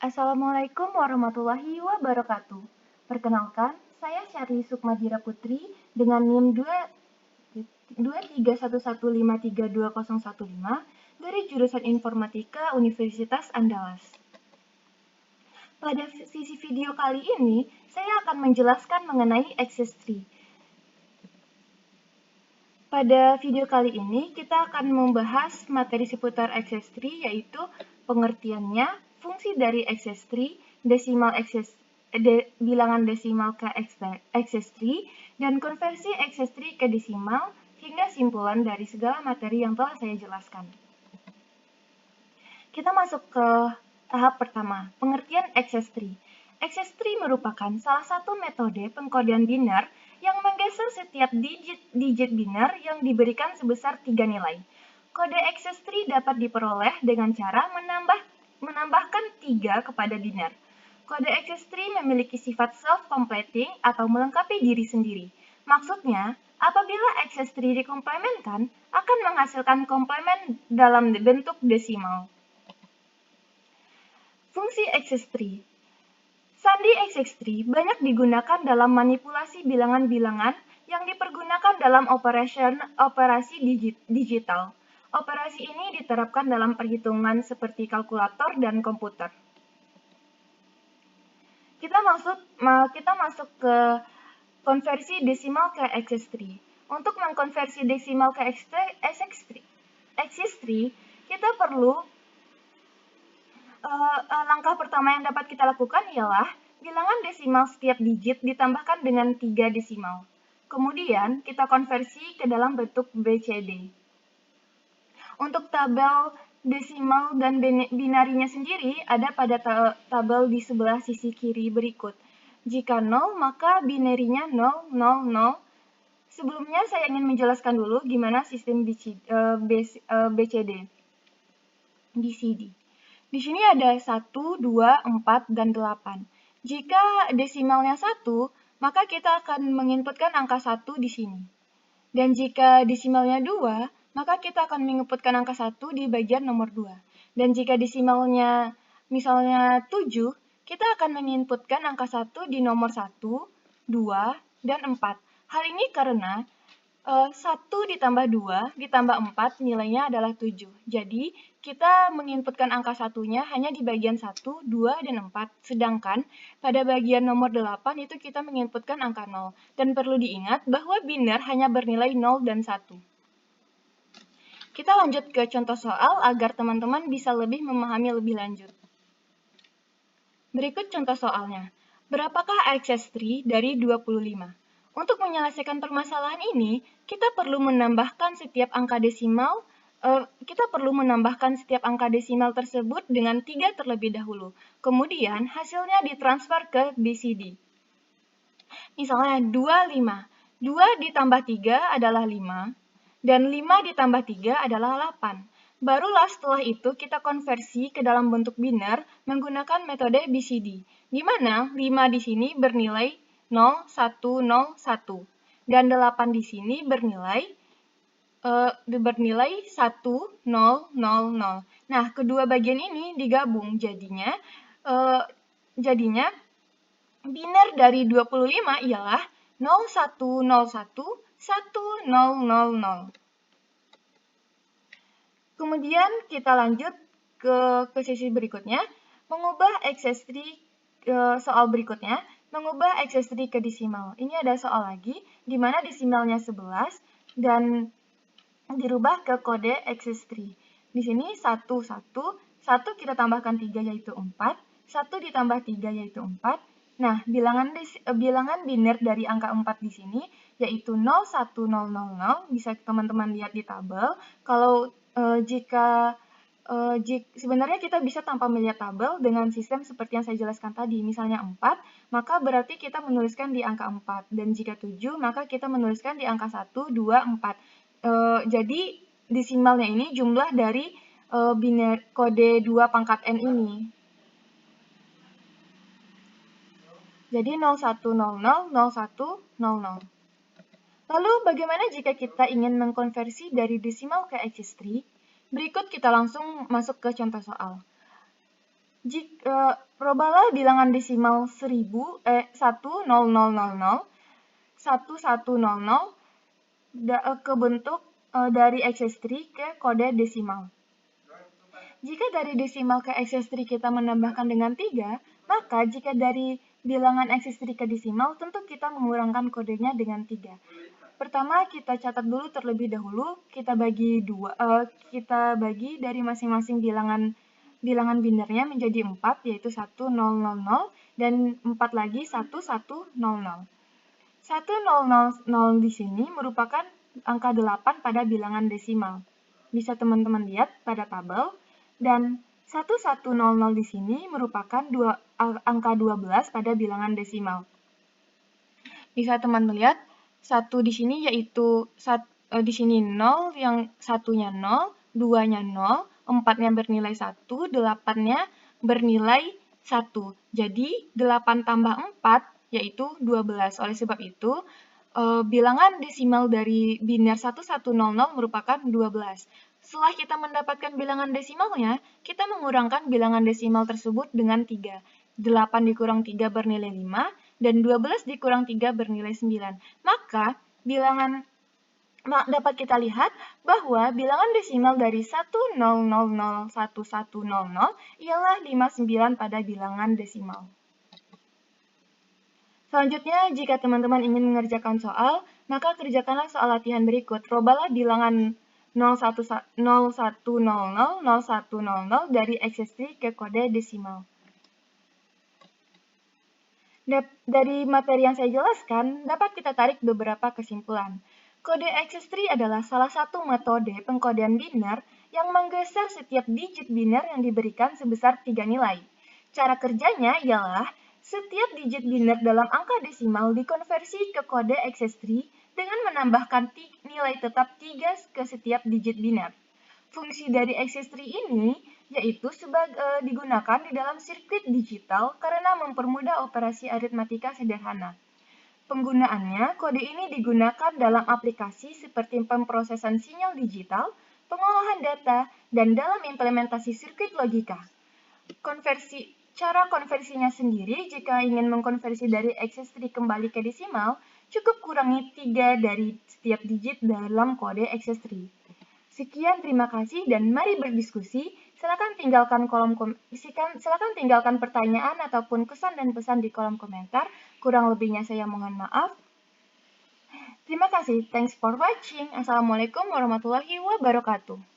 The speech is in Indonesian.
Assalamualaikum warahmatullahi wabarakatuh. Perkenalkan, saya Syarli Sukmadira Putri dengan NIM 23115320015 dari jurusan Informatika Universitas Andalas. Pada sisi video kali ini, saya akan menjelaskan mengenai access tree. Pada video kali ini, kita akan membahas materi seputar access tree, yaitu pengertiannya, fungsi dari access tree, bilangan desimal ke access tree, dan konversi access tree ke desimal, hingga simpulan dari segala materi yang telah saya jelaskan. Kita masuk ke tahap pertama, pengertian access tree. Access tree merupakan salah satu metode pengkodean biner yang menggeser setiap digit biner yang diberikan sebesar 3 nilai. Kode access tree dapat diperoleh dengan cara menambahkan 3 kepada biner. Kode access tree memiliki sifat self-completing atau melengkapi diri sendiri. Maksudnya, apabila access tree dikomplementkan, akan menghasilkan komplement dalam bentuk desimal. Fungsi access tree. Sandi access tree banyak digunakan dalam manipulasi bilangan-bilangan yang dipergunakan dalam operasi digital. Operasi ini diterapkan dalam perhitungan seperti kalkulator dan komputer. Kita masuk ke konversi desimal ke access tree. Untuk mengkonversi desimal ke access tree, kita perlu langkah pertama yang dapat kita lakukan ialah bilangan desimal setiap digit ditambahkan dengan 3 desimal. Kemudian, kita konversi ke dalam bentuk BCD. Untuk tabel desimal dan binarinya sendiri ada pada tabel di sebelah sisi kiri berikut. Jika 0, maka binarinya 0, 0, 0. Sebelumnya saya ingin menjelaskan dulu gimana sistem BCD. Di sini ada 1, 2, 4, dan 8. Jika desimalnya 1, maka kita akan menginputkan angka 1 di sini. Dan jika desimalnya 2, maka kita akan menginputkan angka 1 di bagian nomor 2. Dan jika desimalnya misalnya 7, kita akan menginputkan angka 1 di nomor 1, 2, dan 4. Hal ini karena 1 ditambah 2 ditambah 4 nilainya adalah 7. Jadi, kita menginputkan angka satunya hanya di bagian 1, 2, dan 4. Sedangkan pada bagian nomor 8 itu kita menginputkan angka 0. Dan perlu diingat bahwa biner hanya bernilai 0 dan 1. Kita lanjut ke contoh soal agar teman-teman bisa lebih memahami lebih lanjut. Berikut contoh soalnya. Berapakah access tree dari 25? Untuk menyelesaikan permasalahan ini, kita perlu menambahkan setiap angka desimal tersebut dengan 3 terlebih dahulu. Kemudian, hasilnya ditransfer ke BCD. Misalnya 25. 2 ditambah 3 adalah 5, dan 5 ditambah 3 adalah 8. Barulah setelah itu kita konversi ke dalam bentuk biner menggunakan metode BCD, di mana 5 di sini bernilai 0, 1, 0, 1. Dan 8 di sini bernilai 1, 0, 0, 0. Nah, kedua bagian ini digabung jadinya biner dari 25 ialah 0, 1, 0, 1, 1, 0, 0, 0. Kemudian kita lanjut ke sesi berikutnya, mengubah access tree soal berikutnya. Mengubah access tree ke desimal. Ini ada soal lagi, di mana desimalnya 11 dan dirubah ke kode access tree. Di sini 1, 1, 1 kita tambahkan 3 yaitu 4, 1 ditambah 3 yaitu 4. Nah, bilangan biner dari angka 4 di sini yaitu 0, 1, 0, 0, 0. Bisa teman-teman lihat di tabel. Kalau sebenarnya kita bisa tanpa melihat tabel dengan sistem seperti yang saya jelaskan tadi. Misalnya 4, maka berarti kita menuliskan di angka 4. Dan jika 7, maka kita menuliskan di angka 1, 2, 4. Jadi desimalnya ini jumlah dari biner kode 2 pangkat N ini. Jadi 0100, 0100. Lalu bagaimana jika kita ingin mengkonversi dari desimal ke access tree? Berikut kita langsung masuk ke contoh soal. Robalah bilangan desimal 1000, 1100 ke bentuk dari excess-3 ke kode desimal. Jika dari desimal ke excess-3 kita menambahkan dengan 3, maka jika dari bilangan excess-3 ke desimal, tentu kita mengurangkan kodenya dengan 3. Pertama, kita catat dulu terlebih dahulu, kita bagi dari masing-masing bilangan binernya menjadi 4, yaitu 1000 dan 4 lagi 1100. 1000 di sini merupakan angka 8 pada bilangan desimal. Bisa teman-teman lihat pada tabel. Dan 1100 di sini merupakan angka 12 pada bilangan desimal. Bisa teman-teman lihat 1 di sini yaitu di sini 0, yang satunya 0, 2-nya 0, 4-nya bernilai 1, 8-nya bernilai 1. Jadi 8 tambah 4 yaitu 12. Oleh sebab itu, bilangan desimal dari biner 1100 merupakan 12. Setelah kita mendapatkan bilangan desimalnya, kita mengurangkan bilangan desimal tersebut dengan 3. 8 dikurang 3 bernilai 5, dan 12 dikurang 3 bernilai 9. Maka, dapat kita lihat bahwa bilangan desimal dari 1000110 ialah 59 pada bilangan desimal. Selanjutnya, jika teman-teman ingin mengerjakan soal, maka kerjakanlah soal latihan berikut. Robalah bilangan 0100 dari excess-3 ke kode desimal. Dari materi yang saya jelaskan, dapat kita tarik beberapa kesimpulan. Kode excess-3 adalah salah satu metode pengkodean biner yang menggeser setiap digit biner yang diberikan sebesar 3 nilai. Cara kerjanya ialah setiap digit biner dalam angka desimal dikonversi ke kode excess-3 dengan menambahkan nilai tetap 3 ke setiap digit biner. Fungsi dari excess-3 ini yaitu digunakan di dalam sirkuit digital karena mempermudah operasi aritmatika sederhana. Penggunaannya, kode ini digunakan dalam aplikasi seperti pemrosesan sinyal digital, pengolahan data, dan dalam implementasi sirkuit logika. Cara konversinya sendiri, jika ingin mengkonversi dari excess-3 kembali ke desimal, cukup kurangi 3 dari setiap digit dalam kode excess-3. Sekian, terima kasih, dan mari berdiskusi. Silakan tinggalkan pertanyaan ataupun kesan dan pesan di kolom komentar. Kurang lebihnya saya mohon maaf. Terima kasih. Thanks for watching. Assalamualaikum warahmatullahi wabarakatuh.